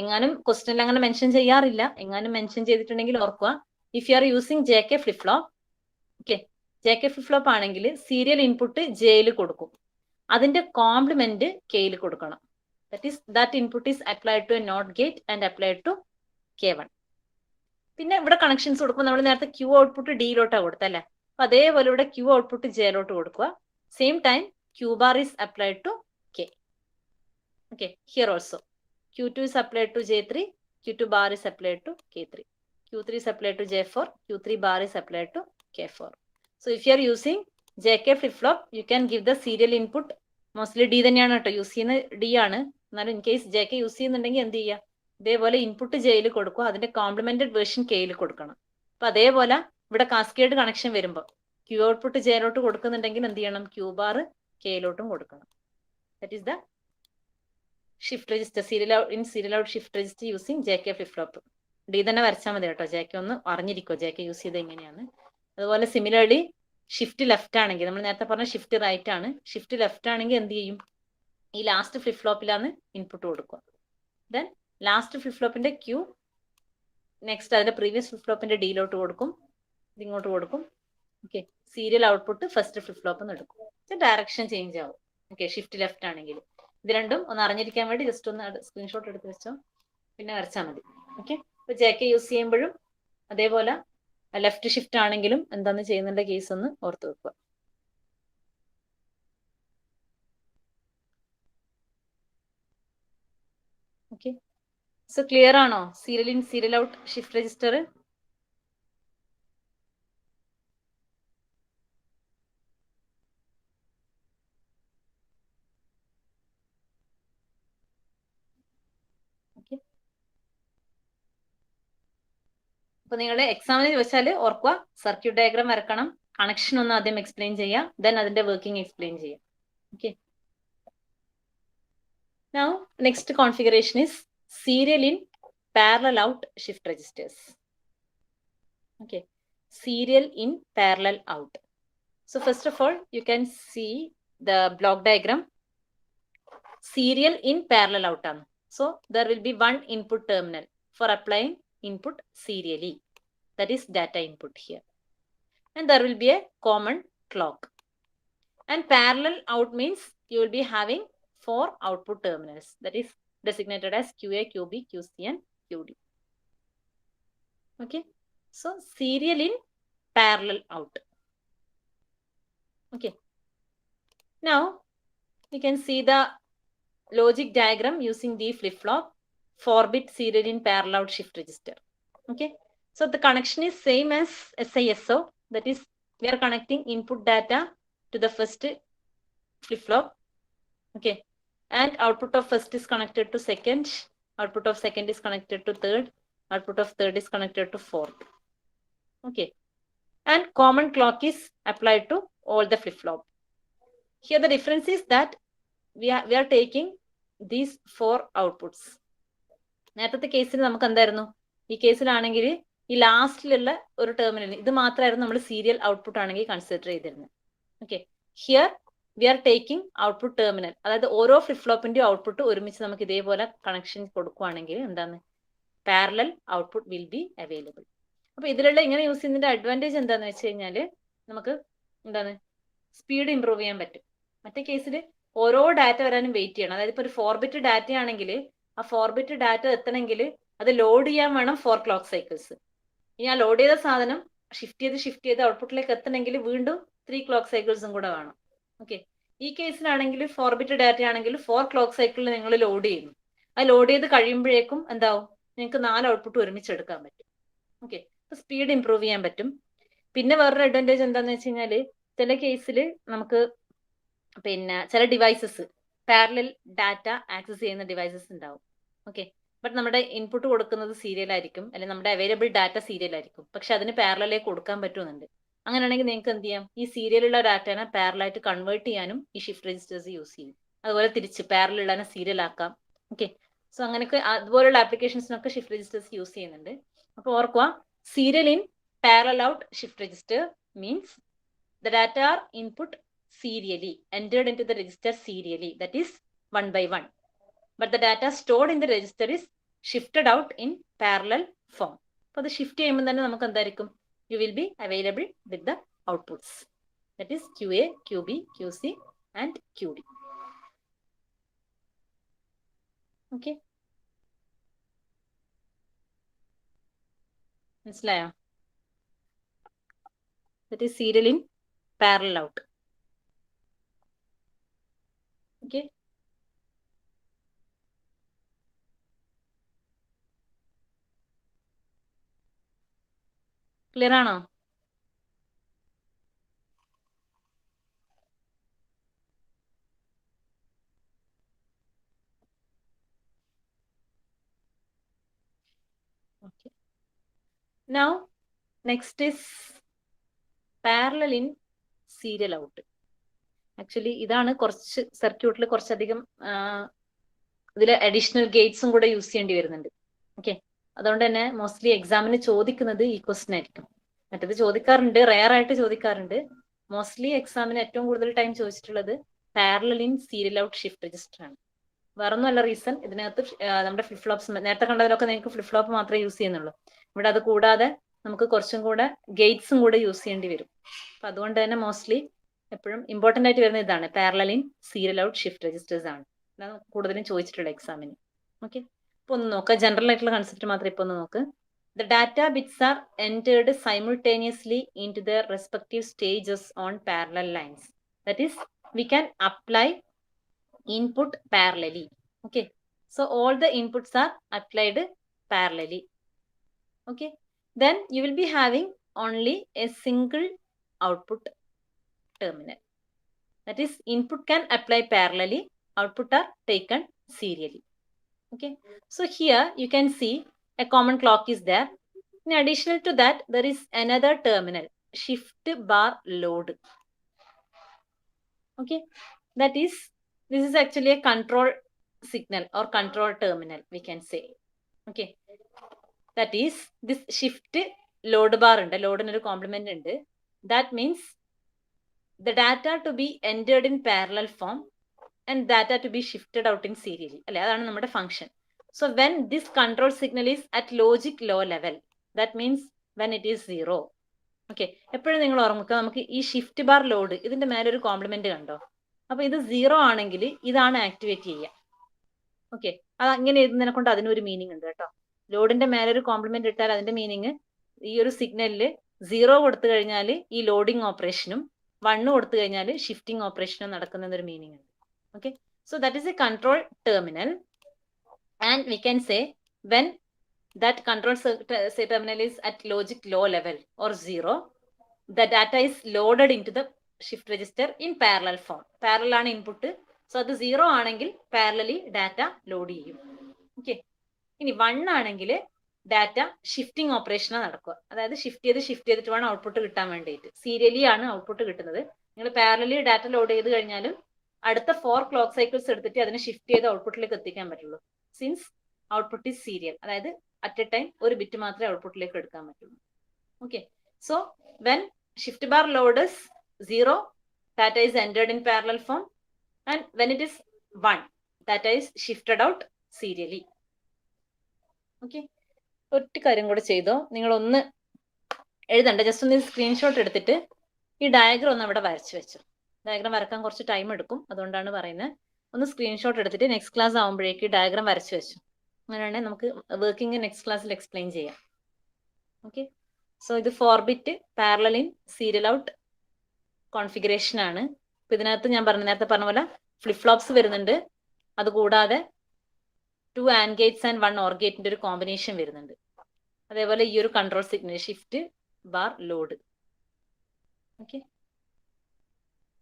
എങ്ങാനും ക്വസ്റ്റ്യനിൽ അങ്ങനെ മെൻഷൻ ചെയ്യാറില്ല, എങ്ങാനും മെൻഷൻ ചെയ്തിട്ടുണ്ടെങ്കിൽ ഓർക്കുക. If you are using JK flip flop, okay, JK flip flop ആണെങ്കിൽ സീരിയൽ ഇൻപുട്ട് ജെയിൽ കൊടുക്കും, അതിന്റെ കോംപ്ലിമെന്റ് കെയിൽ കൊടുക്കണം. that input is applied to a NOT gate and applied to K1. പിന്നെ ഇവിടെ കണക്ഷൻസ് കൊടുക്കുമ്പോൾ നമ്മൾ നേരത്തെ ക്യൂ ഔട്ട്പുട്ട് ഡിയിലോട്ടാണ് കൊടുത്തല്ലേ, അപ്പൊ അതേപോലെ ഇവിടെ ക്യൂ ഔട്ട്പുട്ട് ജെയിലോട്ട് കൊടുക്കുക. Same time Q bar is applied to K1. Okay, here also Q2 is applied to J3, Q2 bar is applied to K3, Q3 is applied to J4, Q3 bar is applied to K4. So if you are using JK flip-flop, you can give the serial input. Mostly D തന്നെയാണ് കേട്ടോ, use ചെയ്യുന്ന D ആണ്. എന്നാലും in case JK use ചെയ്യുന്നുണ്ടെങ്കിൽ എന്ത് ചെയ്യുക, ഇതേപോലെ input Jയിൽ കൊടുക്കുക, അതിന്റെ കോംപ്ലിമെന്റഡ് വേർഷൻ Kയിൽ കൊടുക്കണം. അപ്പൊ അതേപോലെ ഇവിടെ കാസ്കേഡ് കണക്ഷൻ വരുമ്പോൾ Q ഔട്ട്പുട്ട് Jയിലോട്ട് കൊടുക്കുന്നുണ്ടെങ്കിൽ എന്ത് ചെയ്യണം, Q ബാർ Kയിലോട്ടും കൊടുക്കണം. That is the shift register, serial out shift register using JK flip-flop. D തന്നെ വരച്ചാൽ മതി കേട്ടോ, JK ഒന്ന് അറിഞ്ഞിരിക്കോ JK യൂസ് ചെയ്ത് എങ്ങനെയാണ്. അതുപോലെ സിമിലർലി ഷിഫ്റ്റ് ലെഫ്റ്റ് ആണെങ്കിൽ, നമ്മൾ നേരത്തെ പറഞ്ഞ ഷിഫ്റ്റ് റൈറ്റ് ആണ്, ഷിഫ്റ്റ് ലെഫ്റ്റ് ആണെങ്കിൽ എന്ത് ചെയ്യും, ഈ ലാസ്റ്റ് ഫ്ലിപ്പ് ഫ്ലോപ്പിലാണ് ഇൻപുട്ട് കൊടുക്കുക. ദെൻ ലാസ്റ്റ് ഫ്ലിപ്പ് ഫ്ലോപ്പിന്റെ Q നെക്സ്റ്റ് അതിന്റെ പ്രീവിയസ് ഫ്ലിപ്പ് ഫ്ലോപ്പിന്റെ Dയിലോട്ട് കൊടുക്കും, ഇതിങ്ങോട്ട് കൊടുക്കും. Okay, serial output first flip flop നിന്ന് എടുക്കും. ഡയറക്ഷൻ ചേഞ്ച് ആവും. ഓക്കെ, ഷിഫ്റ്റ് ലെഫ്റ്റ് ആണെങ്കിൽ ഇത് രണ്ടും ഒന്ന് അറിഞ്ഞിരിക്കാൻ വേണ്ടി ജസ്റ്റ് ഒന്ന് സ്ക്രീൻഷോട്ട് എടുത്ത് വെച്ചോ, പിന്നെ വരച്ചാൽ മതി. ഓക്കെ, ഇപ്പൊ JK യൂസ് ചെയ്യുമ്പോഴും അതേപോലെ ലെഫ്റ്റ് ഷിഫ്റ്റ് ആണെങ്കിലും എന്താന്ന് ചെയ്യുന്നുണ്ട് കേസ് ഒന്ന് ഓർത്ത് വെക്കുക. ഓക്കെ, സോ ക്ലിയർ ആണോ serial in serial out shift register? അപ്പൊ നിങ്ങൾ എക്സാമിന് ചോദിച്ചാൽ ഓർക്കുക, സർക്യൂട്ട് ഡയഗ്രാം വരക്കണം, കണക്ഷൻ ഒന്ന് ആദ്യം എക്സ്പ്ലെയിൻ ചെയ്യാം, ദെൻ അതിന്റെ വർക്കിംഗ് എക്സ്പ്ലെയിൻ ചെയ്യാം. Okay, now next configuration is serial in parallel out shift registers. Okay, serial in parallel out. So first of all, you can see the block diagram. Serial in parallel out. So there will be one input terminal for applying input serially. That is data input here. And there will be a common clock. And parallel out means you will be having 4 output terminals. That is designated as QA, QB, QC and QD. Okay. So serial in parallel out. Okay. Now you can see the logic diagram using the flip-flop 4-bit serial in parallel out shift register. Okay. So the connection is same as SISO. That is, we are connecting input data to the first flip-flop. Okay. And output of first is connected to second. Output of second is connected to third. Output of third is connected to fourth. Okay. And common clock is applied to all the flip-flop. Here the difference is that we are taking these 4 outputs. നേരത്തെ കേസിൽ നമുക്ക് എന്തായിരുന്നു, ഈ കേസിലാണെങ്കിൽ ഈ ലാസ്റ്റിലുള്ള ഒരു terminal ഇത് മാത്രമായിരുന്നു നമ്മൾ സീരിയൽ ഔട്ട്പുട്ട് ആണെങ്കിൽ കൺസിഡർ ചെയ്തിരുന്നത്. Okay, here we are taking output terminal, അതായത് ഓരോ ഫ്ലിപ്പ് ഫ്ലോപ്പിന്റെയും ഔട്ട്പുട്ട് ഒരുമിച്ച് നമുക്ക് ഇതേപോലെ കണക്ഷൻ കൊടുക്കുവാണെങ്കിൽ എന്താണ്, parallel output will be available. അപ്പൊ ഇതിലുള്ള ഇങ്ങനെ യൂസ് ചെയ്യുന്നതിന്റെ അഡ്വാൻറ്റേജ് എന്താന്ന് വെച്ച് കഴിഞ്ഞാല് നമുക്ക് എന്താണ്, സ്പീഡ് ഇംപ്രൂവ് ചെയ്യാൻ പറ്റും. മറ്റേ കേസിൽ ഓരോ ഡാറ്റ വരാനും വെയിറ്റ് ചെയ്യണം. അതായത് ഇപ്പൊ ഒരു 4-bit ഡാറ്റ ആണെങ്കിൽ ആ 4-bit ഡാറ്റ എത്തണമെങ്കിൽ അത് ലോഡ് ചെയ്യാൻ വേണം 4 ക്ലോക്ക് സൈക്കിൾസ്. ഇനി ആ ലോഡ് ചെയ്ത സാധനം ഷിഫ്റ്റ് ചെയ്ത് ഔട്ട്പുട്ടിലേക്ക് എത്തണമെങ്കിൽ വീണ്ടും 3 ക്ലോക്ക് സൈക്കിൾസും കൂടെ വേണം. ഓക്കെ, ഈ കേസിലാണെങ്കിൽ 4-bit ഡാറ്റ ആണെങ്കിൽ 4 ക്ലോക്ക് സൈക്കിളിൽ നിങ്ങൾ ലോഡ് ചെയ്യുന്നു. അത് ലോഡ് ചെയ്ത് കഴിയുമ്പോഴേക്കും എന്താവും, നിങ്ങൾക്ക് 4 ഔട്ട്പുട്ട് ഒരുമിച്ച് എടുക്കാൻ പറ്റും. ഓക്കെ, അപ്പൊ സ്പീഡ് ഇംപ്രൂവ് ചെയ്യാൻ പറ്റും. പിന്നെ വേറൊരു അഡ്വാൻറ്റേജ് എന്താന്ന് വെച്ച് കഴിഞ്ഞാൽ ചില കേസിൽ നമുക്ക് പിന്നെ ചില ഡിവൈസസ് പാരലൽ ഡാറ്റ ആക്സസ് ചെയ്യുന്ന ഡിവൈസസ് ഉണ്ടാവും. ഓക്കെ, ബട്ട് നമ്മുടെ ഇൻപുട്ട് കൊടുക്കുന്നത് സീരിയൽ ആയിരിക്കും, അല്ലെങ്കിൽ നമ്മുടെ അവൈലബിൾ ഡാറ്റ സീരിയൽ ആയിരിക്കും, പക്ഷെ അതിന് പാരലലേക്ക് കൊടുക്കാൻ പറ്റുന്നുണ്ട്. അങ്ങനെയാണെങ്കിൽ നിങ്ങൾക്ക് എന്ത് ചെയ്യാം, ഈ സീരിയലുള്ള ഡാറ്റനെ പാരലായിട്ട് കൺവേർട്ട് ചെയ്യാനും ഈ ഷിഫ്റ്റ് രജിസ്റ്റേഴ്സ് യൂസ് ചെയ്യും. അതുപോലെ തിരിച്ച് പാരലുള്ളതിനെ സീരിയൽ ആക്കാം. ഓക്കെ, സോ അങ്ങനെയൊക്കെ അതുപോലുള്ള ആപ്ലിക്കേഷൻസിനൊക്കെ ഷിഫ്റ്റ് രജിസ്റ്റേഴ്സ് യൂസ് ചെയ്യുന്നുണ്ട്. അപ്പോൾ ഓർക്കുക, serial in parallel out shift register means the data are input serially, entered into the register serially, that is one by one, but the data stored in the register is shifted out in parallel form. For the shift ചെയ്യുമ്പോൾ തന്നെ നമുക്ക് എന്തായിരിക്കും, you will be available with the outputs, that is QA, QB, QC and QD. Okay, മനസ്സിലായോ? That is serial in parallel out. Okay, clear ആണോ? Okay. Now, next is parallel in serial out. Actually ഇതാണ് കുറച്ച് സർക്യൂട്ടിൽ കുറച്ചധികം ഇതിൽ additional ഗേറ്റ്സും കൂടെ use ചെയ്യേണ്ടി വരുന്നുണ്ട്. ഓക്കെ, അതുകൊണ്ട് തന്നെ മോസ്റ്റ്ലി എക്സാമിന് ചോദിക്കുന്നത് ഈ ക്വസ്റ്റൻ ആയിരിക്കും. മറ്റത് ചോദിക്കാറുണ്ട്, റെയർ ആയിട്ട് ചോദിക്കാറുണ്ട്. മോസ്റ്റ്ലി എക്സാമിന് ഏറ്റവും കൂടുതൽ ടൈം ചോദിച്ചിട്ടുള്ളത് parallel in serial out shift register ആണ്. വേറൊന്നുമല്ല റീസൺ, ഇതിനകത്ത് നമ്മുടെ ഫ്ലിപ്പ് ഫ്ലോപ്സ് നേരത്തെ കണ്ടതിലൊക്കെ നിങ്ങൾക്ക് ഫ്ലിപ്പ് ഫ്ലോപ്പ് മാത്രമേ യൂസ് ചെയ്യുന്നുള്ളൂ. ഇവിടെ അത് കൂടാതെ നമുക്ക് കുറച്ചും കൂടെ ഗേറ്റ്സും കൂടെ യൂസ് ചെയ്യേണ്ടി വരും. അപ്പൊ അതുകൊണ്ട് തന്നെ മോസ്റ്റ്ലി എപ്പോഴും ഇമ്പോർട്ടന്റ് ആയിട്ട് വരുന്ന ഇതാണ് parallel in serial out shift registers ആണ്. അതാണ് കൂടുതലും ചോദിച്ചിട്ടുള്ള എക്സാമിന്. ഓക്കെ, ഇപ്പൊ ഒന്ന് നോക്കുക, ജനറൽ ആയിട്ടുള്ള കൺസെപ്റ്റ് മാത്രം ഇപ്പൊ ഒന്ന് നോക്ക്. The data bits are entered simultaneously into their respective stages on parallel lines. That is, we can apply input parallelly. Okay, so all the inputs are applied parallelly. Okay, then you will be having only a single output terminal. That is, input can apply parallelly, output are taken serially. Okay, so here you can see a common clock is there. In addition to that, there is another terminal, shift bar load. Okay, that is, this is actually a control signal or control terminal, we can say. Okay, that is, this shift load bar ഉണ്ട്, ലോഡിന് ഒരു complement ഉണ്ട്. That means the data to be entered in parallel form and data to be shifted out in serially. അല്ലെ, അതാണ് നമ്മുടെ function. So when this control signal is at logic low level, that means when it is 0. Okay, എപ്പോഴും നിങ്ങൾ ഓർമ്മിക്കുക, നമുക്ക് ഈ shift bar load ഇതിന്റെ മേലെ ഒരു കോംപ്ലിമെന്റ് കണ്ടോ? അപ്പൊ ഇത് 0 ആണെങ്കിൽ ഇതാണ് ആക്ടിവേറ്റ് ചെയ്യുക. ഓക്കെ, അത് അങ്ങനെ എഴുതുന്നതിനെ കൊണ്ട് അതിനൊരു മീനിങ് ഉണ്ട് കേട്ടോ. ലോഡിന്റെ മേലെ ഒരു കോംപ്ലിമെന്റ് ഇട്ടാൽ അതിന്റെ മീനിങ് ഈ ഒരു സിഗ്നലില് 0 കൊടുത്തു കഴിഞ്ഞാൽ ഈ ലോഡിങ് ഓപ്പറേഷനും 1 കൊടുത്തു കഴിഞ്ഞാൽ ഷിഫ്റ്റിംഗ് ഓപ്പറേഷനും നടക്കുന്നൊരു മീനിങ് ഉണ്ട്. Okay, so that is a control terminal, and we can say when that control terminal is at logic low level or 0, the data is loaded into the shift register in parallel form. Parallel ആണ് input, so അത് 0 ആണെങ്കിൽ parallelly data load ചെയ്യും. Okay, ഇനി 1 ആണെങ്കിൽ data shifting operation നടക്കുക. അതായത് shift ചെയ്തിട്ട് വേണം ഔട്ട്പുട്ട് കിട്ടാൻ വേണ്ടിയിട്ട്. സീരിയലി ആണ് ഔട്ട്പുട്ട് കിട്ടുന്നത്. നിങ്ങൾ പാരലലി ഡാറ്റ ലോഡ് ചെയ്ത് കഴിഞ്ഞാലും അടുത്ത 4 ക്ലോക്ക് സൈക്കിൾസ് എടുത്തിട്ട് അതിനെ ഷിഫ്റ്റ് ചെയ്ത് ഔട്ട്പുട്ടിലേക്ക് എത്തിക്കാൻ പറ്റുള്ളൂ. സിൻസ് ഔട്ട്പുട്ട് ഈസ് സീരിയൽ, അതായത് അറ്റ് എ ടൈം ഒരു ബിറ്റ് മാത്രമേ ഔട്ട്പുട്ടിലേക്ക് എടുക്കാൻ പറ്റുള്ളൂ. Okay, so when shift bar Lord is 0, data is entered in parallel form, and when it is 1, data is shifted out serially. Okay, ഒറ്റ കാര്യം കൂടെ ചെയ്തോ, നിങ്ങൾ ഒന്ന് എഴുതണ്ട, ജസ്റ്റ് ഒന്ന് സ്ക്രീൻഷോട്ട് എടുത്തിട്ട് ഈ ഡയഗ്രം ഒന്ന് അവിടെ വരച്ചു വെച്ചു. ഡയഗ്രാം വരക്കാൻ കുറച്ച് ടൈം എടുക്കും, അതുകൊണ്ടാണ് പറയുന്നത്. ഒന്ന് സ്ക്രീൻഷോട്ട് എടുത്തിട്ട് നെക്സ്റ്റ് ക്ലാസ് ആകുമ്പോഴേക്ക് ഡയഗ്രാം വരച്ചു വെച്ചു. അങ്ങനെയാണെങ്കിൽ നമുക്ക് വർക്കിംഗ് നെക്സ്റ്റ് ക്ലാസ്സിൽ എക്സ്പ്ലെയിൻ ചെയ്യാം. ഓക്കെ, സോ ഇത് 4-bit parallel in serial out configuration ആണ്. ഇപ്പൊ ഇതിനകത്ത് ഞാൻ നേരത്തെ പറഞ്ഞ പോലെ ഫ്ലിപ്പ് ഫ്ലോപ്സ് വരുന്നുണ്ട്, അതുകൂടാതെ 2 AND ഗേറ്റ്സ് ആൻഡ് 1 OR ഗേറ്റിന്റെ ഒരു കോമ്പിനേഷൻ വരുന്നുണ്ട്. അതേപോലെ ഈ ഒരു control signal shift bar load. Okay,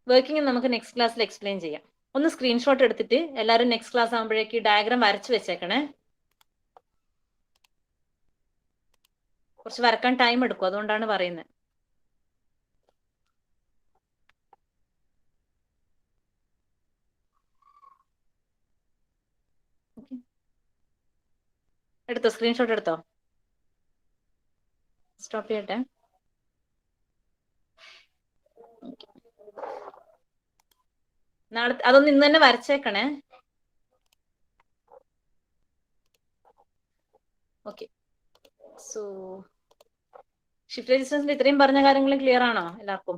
working നമുക്ക് നെക്സ്റ്റ് ക്ലാസ്സിൽ എക്സ്പ്ലെയിൻ ചെയ്യാം. ഒന്ന് സ്ക്രീൻഷോട്ട് എടുത്തിട്ട് എല്ലാവരും നെക്സ്റ്റ് ക്ലാസ് ആകുമ്പോഴേക്ക് ഡയഗ്രാം വരച്ചു വെച്ചേക്കണേ. കുറച്ച് വരക്കാൻ ടൈം എടുക്കും, അതുകൊണ്ടാണ് പറയുന്നത്. എടുത്തോ, സ്ക്രീൻഷോട്ട് എടുത്തോ? സ്റ്റോപ്പ് ചെയ്യട്ടെ. നാളെ അതൊന്ന് ഇന്ന് തന്നെ വരച്ചേക്കണേ. ഓക്കെ, സോ ഷിഫ്റ്റ് രജിസ്റ്റൻസിൽ ഇത്രയും പറഞ്ഞ കാര്യങ്ങൾ ക്ലിയർ ആണോ എല്ലാവർക്കും?